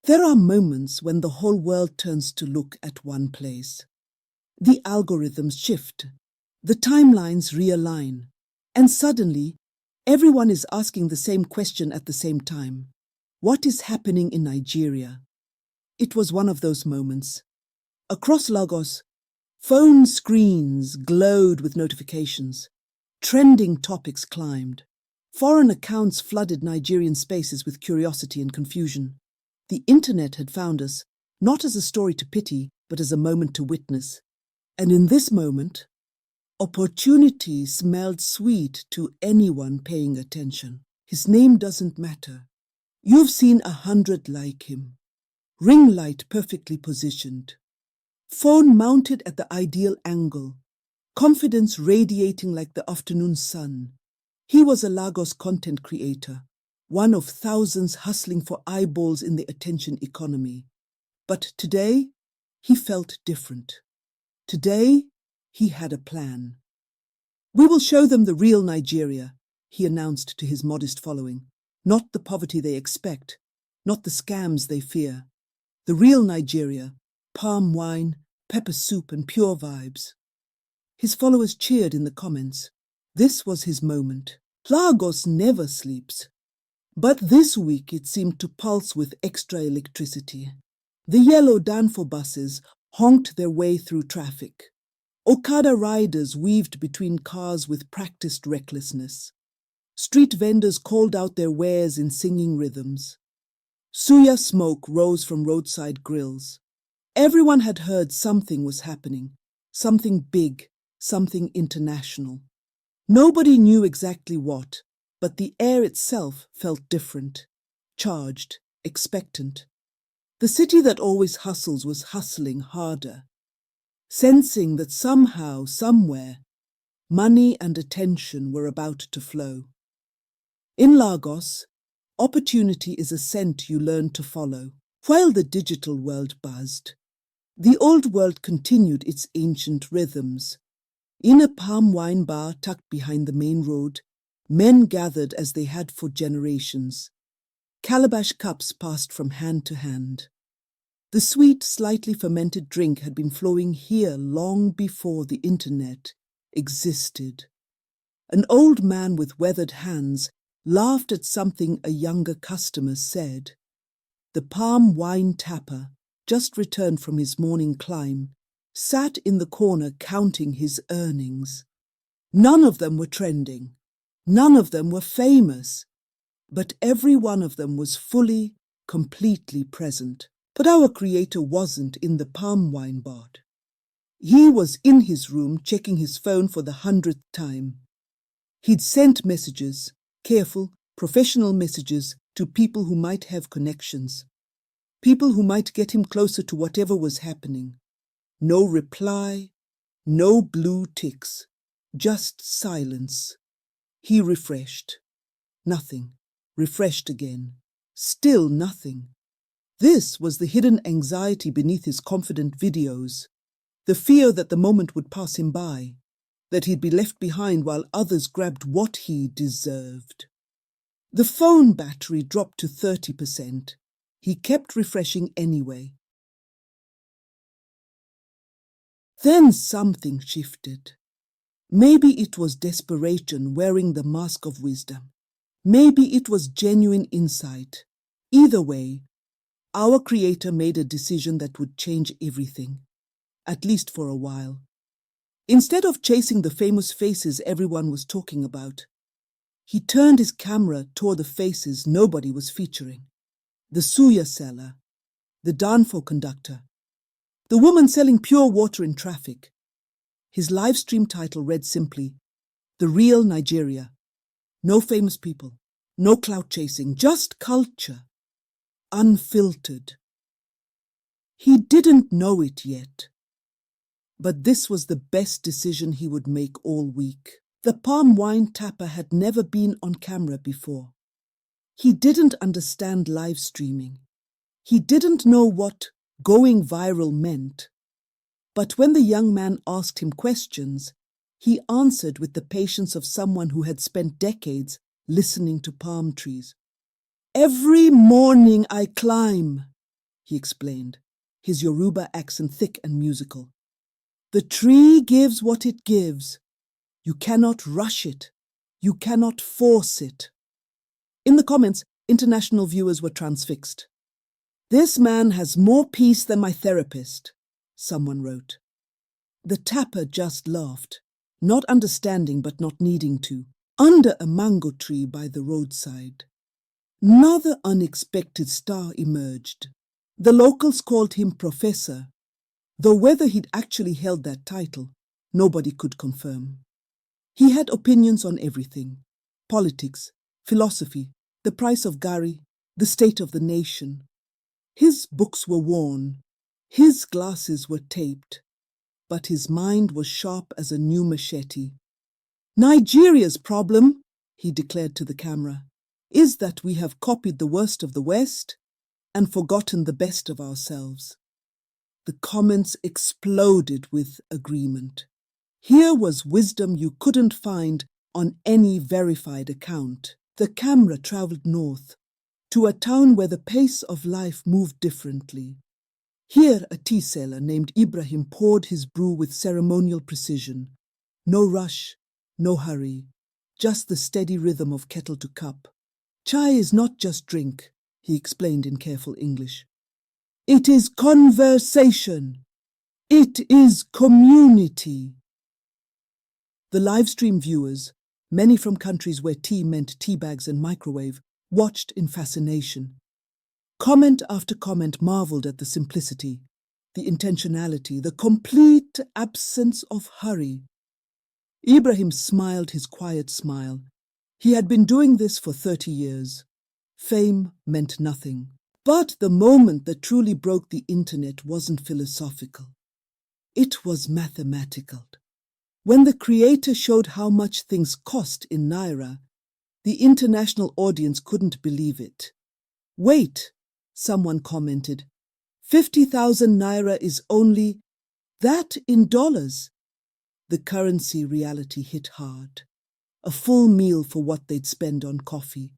There are moments when the whole world turns to look at one place. The algorithms shift, the timelines realign, and suddenly, everyone is asking the same question at the same time. What is happening in Nigeria? It was one of those moments. Across Lagos, phone screens glowed with notifications. Trending topics climbed. Foreign accounts flooded Nigerian spaces with curiosity and confusion. The internet had found us, not as a story to pity, but as a moment to witness. And in this moment, opportunity smelled sweet to anyone paying attention. His name doesn't matter. You've seen 100 like him. Ring light perfectly positioned. Phone mounted at the ideal angle. Confidence radiating like the afternoon sun. He was a Lagos content creator, one of thousands hustling for eyeballs in the attention economy. But today, he felt different. Today, he had a plan. We will show them the real Nigeria, he announced to his modest following. Not the poverty they expect, not the scams they fear. The real Nigeria, palm wine, pepper soup and pure vibes. His followers cheered in the comments. This was his moment. Lagos never sleeps. But this week it seemed to pulse with extra electricity. The yellow Danfo buses honked their way through traffic. Okada riders weaved between cars with practiced recklessness. Street vendors called out their wares in singing rhythms. Suya smoke rose from roadside grills. Everyone had heard something was happening, something big, something international. Nobody knew exactly what, but the air itself felt different, charged, expectant. The city that always hustles was hustling harder, sensing that somehow, somewhere, money and attention were about to flow. In Lagos, opportunity is a scent you learn to follow. While the digital world buzzed, the old world continued its ancient rhythms. In a palm wine bar tucked behind the main road, men gathered as they had for generations. Calabash cups passed from hand to hand. The sweet, slightly fermented drink had been flowing here long before the internet existed. An old man with weathered hands laughed at something a younger customer said. The palm wine tapper, just returned from his morning climb, sat in the corner counting his earnings. None of them were trending. None of them were famous. But every one of them was fully, completely present. But our creator wasn't in the palm wine bar. He was in his room checking his phone for the 100th time. He'd sent messages, careful, professional messages, to people who might have connections. People who might get him closer to whatever was happening. No reply, no blue ticks, just silence. He refreshed. Nothing. Refreshed again. Still nothing. This was the hidden anxiety beneath his confident videos. The fear that the moment would pass him by, that he'd be left behind while others grabbed what he deserved. The phone battery dropped to 30%. He kept refreshing anyway. Then something shifted. Maybe it was desperation wearing the mask of wisdom. Maybe it was genuine insight. Either way, our creator made a decision that would change everything, at least for a while. Instead of chasing the famous faces everyone was talking about, he turned his camera toward the faces nobody was featuring. The suya seller, the danfo conductor, the woman selling pure water in traffic. His live stream title read simply, The Real Nigeria. No famous people, no clout chasing, just culture. Unfiltered. He didn't know it yet, but this was the best decision he would make all week. The palm wine tapper had never been on camera before. He didn't understand live streaming. He didn't know what going viral meant. But when the young man asked him questions, he answered with the patience of someone who had spent decades listening to palm trees. Every morning I climb. he explained, his Yoruba accent thick and musical. The tree gives what it gives. You cannot rush it. You cannot force it. In the comments, international viewers were transfixed. This man has more peace than my therapist, someone wrote. The tapper just laughed, not understanding but not needing to, under a mango tree by the roadside. Another unexpected star emerged. The locals called him Professor, though whether he'd actually held that title, nobody could confirm. He had opinions on everything: politics, philosophy, the price of gari, the state of the nation. His books were worn, his glasses were taped, but his mind was sharp as a new machete. Nigeria's problem, he declared to the camera, is that we have copied the worst of the West and forgotten the best of ourselves. The comments exploded with agreement. Here was wisdom you couldn't find on any verified account. The camera traveled north, to a town where the pace of life moved differently. Here a tea seller named Ibrahim poured his brew with ceremonial precision. No rush, no hurry, just the steady rhythm of kettle to cup. Chai is not just drink, he explained in careful English. It is conversation. It is community. The livestream viewers, many from countries where tea meant tea bags and microwave, watched in fascination. Comment after comment marveled at the simplicity, the intentionality, the complete absence of hurry. Ibrahim smiled his quiet smile. He had been doing this for 30 years. Fame meant nothing. But the moment that truly broke the internet wasn't philosophical. It was mathematical. When the creator showed how much things cost in Naira, the international audience couldn't believe it. Wait, someone commented. 50,000 Naira is only that in dollars. The currency reality hit hard. A full meal for what they'd spend on coffee.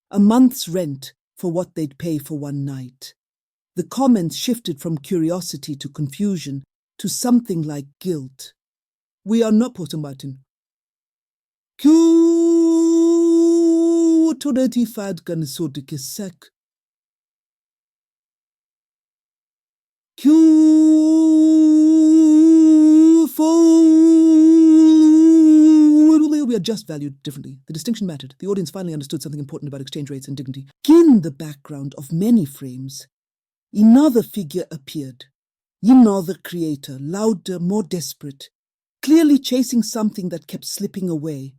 A month's rent for what they'd pay for one night. The comments shifted from curiosity to confusion to something like guilt. We are not Porto Martin. Q autority fad kan so de kesek. Q we are just valued differently. The distinction mattered. The audience finally understood something important about exchange rates and dignity. In the background of many frames, another figure appeared. Another creator, louder, more desperate, clearly chasing something that kept slipping away.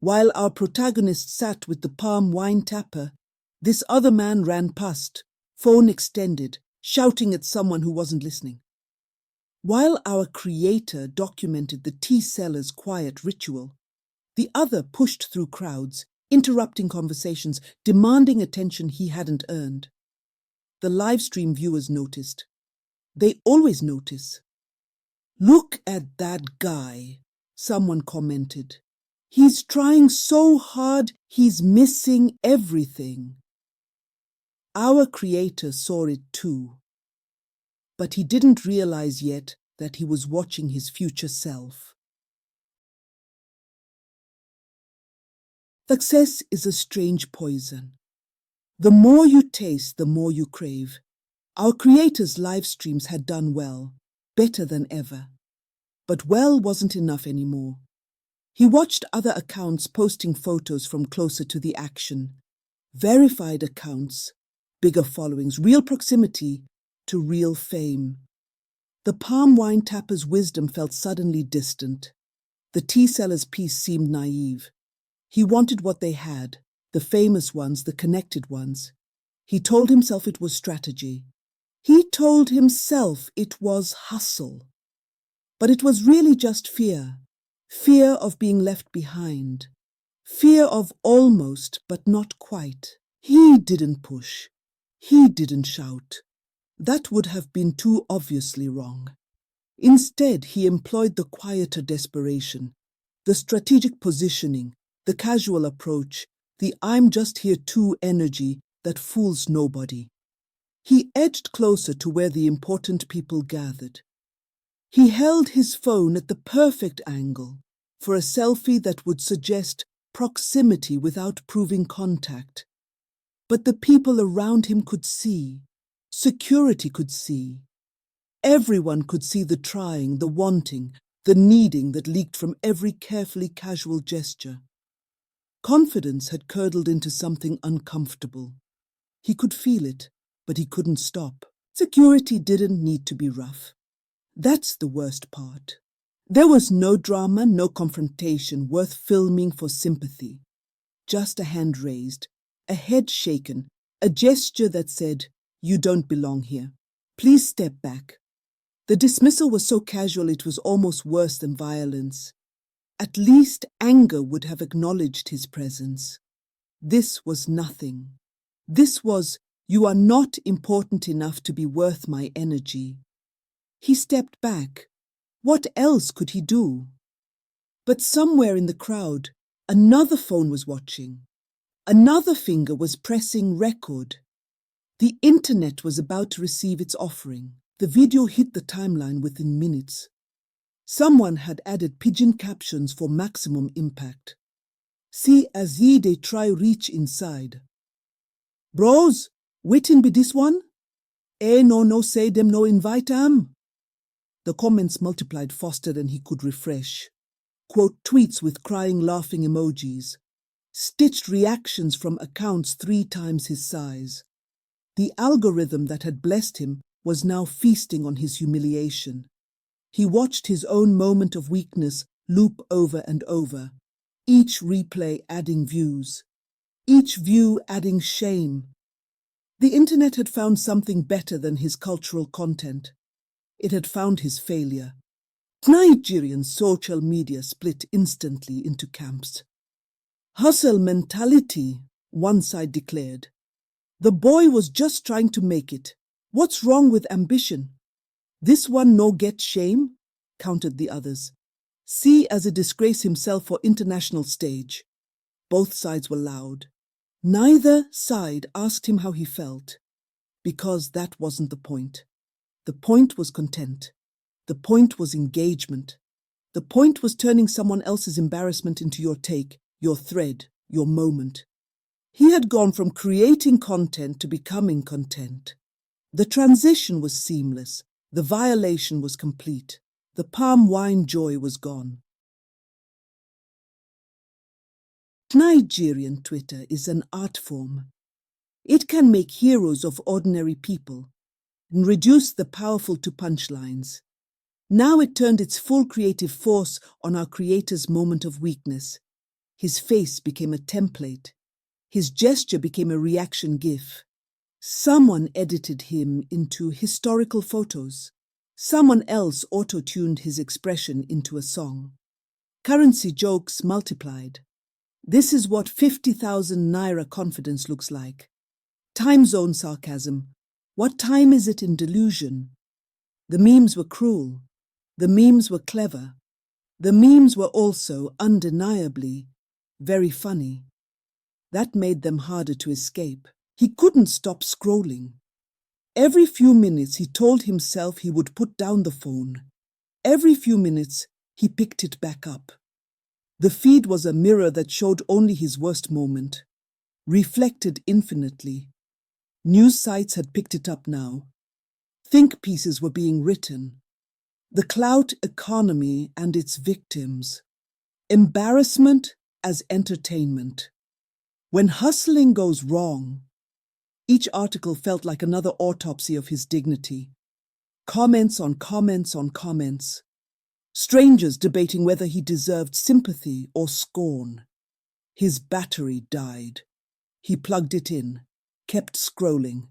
While our protagonist sat with the palm wine tapper, this other man ran past, phone extended, shouting at someone who wasn't listening. While our creator documented the tea seller's quiet ritual, the other pushed through crowds, interrupting conversations, demanding attention he hadn't earned. The livestream viewers noticed. They always notice. Look at that guy, someone commented. He's trying so hard, he's missing everything. Our creator saw it too. But he didn't realize yet that he was watching his future self. Success is a strange poison. The more you taste, the more you crave. Our creator's live streams had done well, better than ever. But well wasn't enough anymore. He watched other accounts posting photos from closer to the action. Verified accounts, bigger followings, real proximity to real fame. The palm wine tapper's wisdom felt suddenly distant. The tea seller's piece seemed naive. He wanted what they had, the famous ones, the connected ones. He told himself it was strategy. He told himself it was hustle. But it was really just fear. Fear of being left behind. Fear of almost, but not quite. He didn't push. He didn't shout. That would have been too obviously wrong. Instead, he employed the quieter desperation, the strategic positioning, the casual approach, the I'm just here too energy that fools nobody. He edged closer to where the important people gathered. He held his phone at the perfect angle for a selfie that would suggest proximity without proving contact. But the people around him could see. Security could see. Everyone could see the trying, the wanting, the needing that leaked from every carefully casual gesture. Confidence had curdled into something uncomfortable. He could feel it, but he couldn't stop. Security didn't need to be rough. That's the worst part. There was no drama, no confrontation worth filming for sympathy. Just a hand raised, a head shaken, a gesture that said, "You don't belong here. Please step back." The dismissal was so casual it was almost worse than violence. At least anger would have acknowledged his presence. This was nothing. This was, "You are not important enough to be worth my energy." He stepped back. What else could he do? But somewhere in the crowd, another phone was watching. Another finger was pressing record. The internet was about to receive its offering. The video hit the timeline within minutes. Someone had added pigeon captions for maximum impact. "See as ye they try reach inside. Bros, waitin' be this one? No say them no invite am." The comments multiplied faster than he could refresh. Quote tweets with crying laughing emojis. Stitched reactions from accounts 3 times his size. The algorithm that had blessed him was now feasting on his humiliation. He watched his own moment of weakness loop over and over, each replay adding views, each view adding shame. The internet had found something better than his cultural content. It had found his failure. Nigerian social media split instantly into camps. "Hustle mentality," one side declared. "The boy was just trying to make it. What's wrong with ambition?" "This one no get shame," countered the others. "See as a disgrace himself for international stage." Both sides were loud. Neither side asked him how he felt, because that wasn't the point. The point was content. The point was engagement. The point was turning someone else's embarrassment into your take, your thread, your moment. He had gone from creating content to becoming content. The transition was seamless. The violation was complete. The palm wine joy was gone. Nigerian Twitter is an art form. It can make heroes of ordinary people and reduce the powerful to punchlines. Now it turned its full creative force on our creator's moment of weakness. His face became a template. His gesture became a reaction gif. Someone edited him into historical photos. Someone else auto-tuned his expression into a song. Currency jokes multiplied. This is what 50,000 naira confidence looks like. Time zone sarcasm. What time is it in delusion? The memes were cruel. The memes were clever. The memes were also undeniably very funny. That made them harder to escape. He couldn't stop scrolling. Every few minutes he told himself he would put down the phone. Every few minutes he picked it back up. The feed was a mirror that showed only his worst moment, reflected infinitely. News sites had picked it up now. Think pieces were being written. The clout economy and its victims. Embarrassment as entertainment. When hustling goes wrong, each article felt like another autopsy of his dignity. Comments on comments on comments. Strangers debating whether he deserved sympathy or scorn. His battery died. He plugged it in, kept scrolling.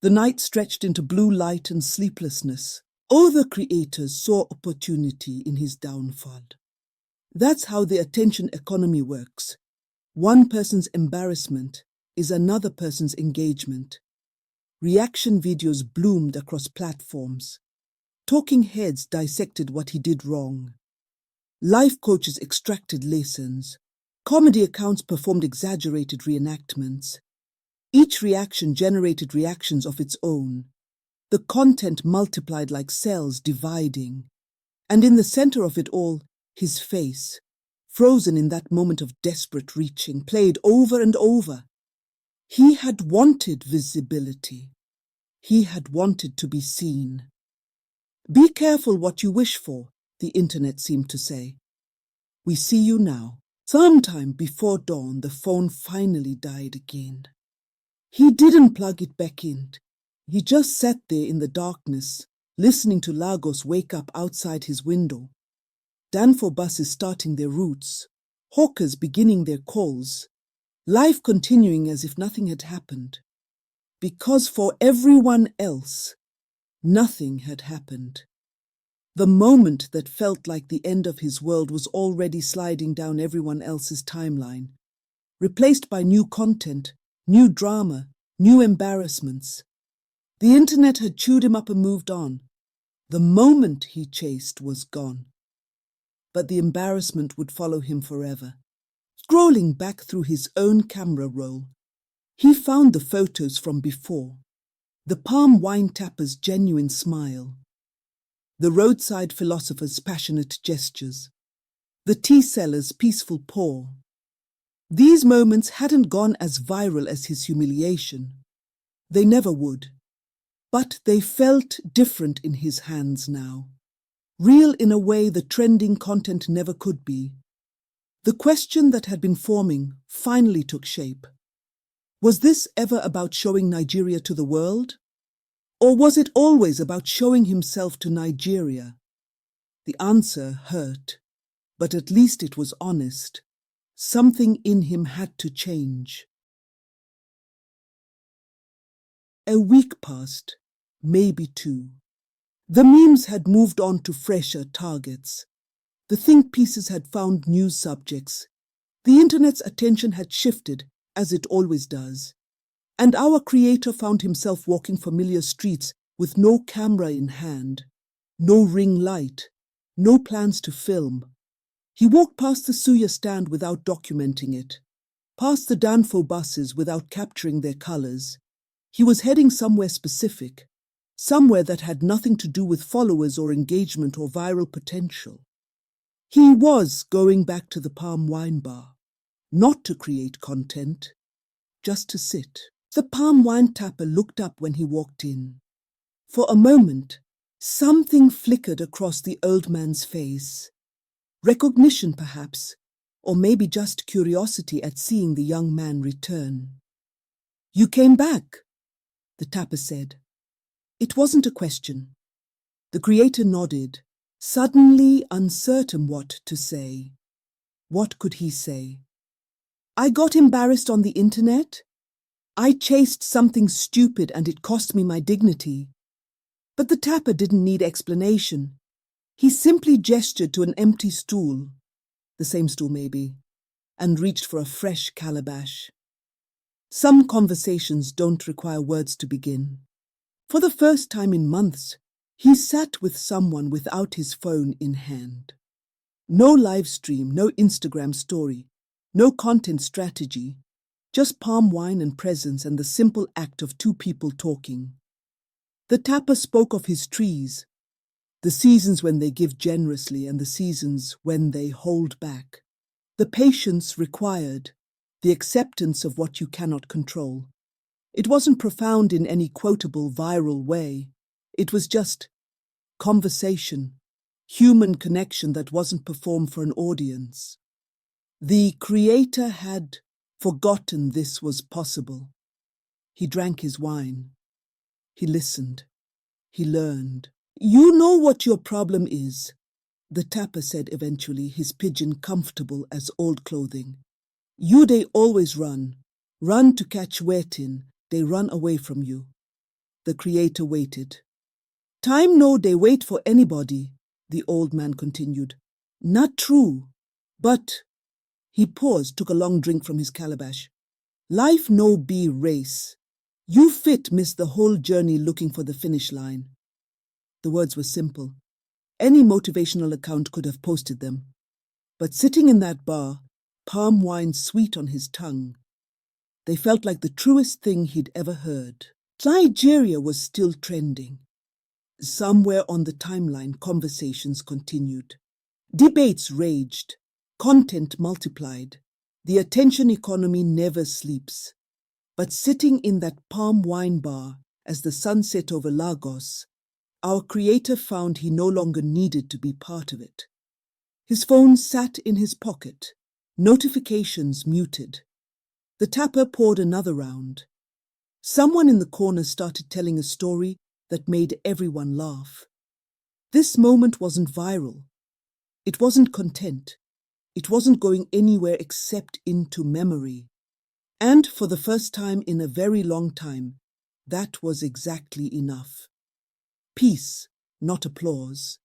The night stretched into blue light and sleeplessness. Other creators saw opportunity in his downfall. That's how the attention economy works. One person's embarrassment is another person's engagement. Reaction videos bloomed across platforms. Talking heads dissected what he did wrong. Life coaches extracted lessons. Comedy accounts performed exaggerated reenactments. Each reaction generated reactions of its own. The content multiplied like cells dividing. And in the center of it all, his face, frozen in that moment of desperate reaching, played over and over. He had wanted visibility. He had wanted to be seen. Be careful what you wish for, the internet seemed to say. We see you now. Sometime before dawn, the phone finally died again. He didn't plug it back in. He just sat there in the darkness, listening to Lagos wake up outside his window. Danfo buses starting their routes, hawkers beginning their calls, life continuing as if nothing had happened. Because for everyone else, nothing had happened. The moment that felt like the end of his world was already sliding down everyone else's timeline, replaced by new content, new drama, new embarrassments. The internet had chewed him up and moved on. The moment he chased was gone. But the embarrassment would follow him forever. Scrolling back through his own camera roll, he found the photos from before. The palm wine tapper's genuine smile. The roadside philosopher's passionate gestures. The tea seller's peaceful pour. These moments hadn't gone as viral as his humiliation. They never would. But they felt different in his hands now. Real in a way the trending content never could be. The question that had been forming finally took shape. Was this ever about showing Nigeria to the world? Or was it always about showing himself to Nigeria? The answer hurt, but at least it was honest. Something in him had to change. A week passed, maybe two. The memes had moved on to fresher targets. The think pieces had found new subjects. The internet's attention had shifted, as it always does. And our creator found himself walking familiar streets with no camera in hand, no ring light, no plans to film. He walked past the suya stand without documenting it, past the Danfo buses without capturing their colors. He was heading somewhere specific, somewhere that had nothing to do with followers or engagement or viral potential. He was going back to the Palm Wine Bar, not to create content, just to sit. The palm wine tapper looked up when he walked in. For a moment, something flickered across the old man's face. Recognition, perhaps, or maybe just curiosity at seeing the young man return. "You came back," the tapper said. It wasn't a question. The creator nodded, suddenly uncertain what to say. What could he say? "I got embarrassed on the internet. I chased something stupid and it cost me my dignity." But the tapper didn't need explanation. He simply gestured to an empty stool, the same stool maybe, and reached for a fresh calabash. Some conversations don't require words to begin. For the first time in months, he sat with someone without his phone in hand. No live stream, no Instagram story, no content strategy, just palm wine and presence and the simple act of two people talking. The tapper spoke of his trees, the seasons when they give generously and the seasons when they hold back, the patience required, the acceptance of what you cannot control. It wasn't profound in any quotable viral way. It was just conversation, human connection that wasn't performed for an audience. The creator had forgotten this was possible. He drank his wine. He listened. He learned. "You know what your problem is," the tapper said eventually, his pidgin comfortable as old clothing. "You they always run to catch waiting, they run away from you." The creator waited. "Time no they wait for anybody," the old man continued. "Not true, but—" He paused, took a long drink from his calabash. "Life no be race. You fit miss the whole journey looking for the finish line." The words were simple. Any motivational account could have posted them. But sitting in that bar, palm wine sweet on his tongue, They felt like the truest thing he'd ever heard. Nigeria was still trending. Somewhere on the timeline, conversations continued. Debates raged. Content multiplied. The attention economy never sleeps. But sitting in that palm wine bar as the sun set over Lagos, our creator found he no longer needed to be part of it. His phone sat in his pocket, notifications muted. The tapper poured another round. Someone in the corner started telling a story that made everyone laugh. This moment wasn't viral. It wasn't content. It wasn't going anywhere except into memory. And for the first time in a very long time, that was exactly enough. Peace, not applause.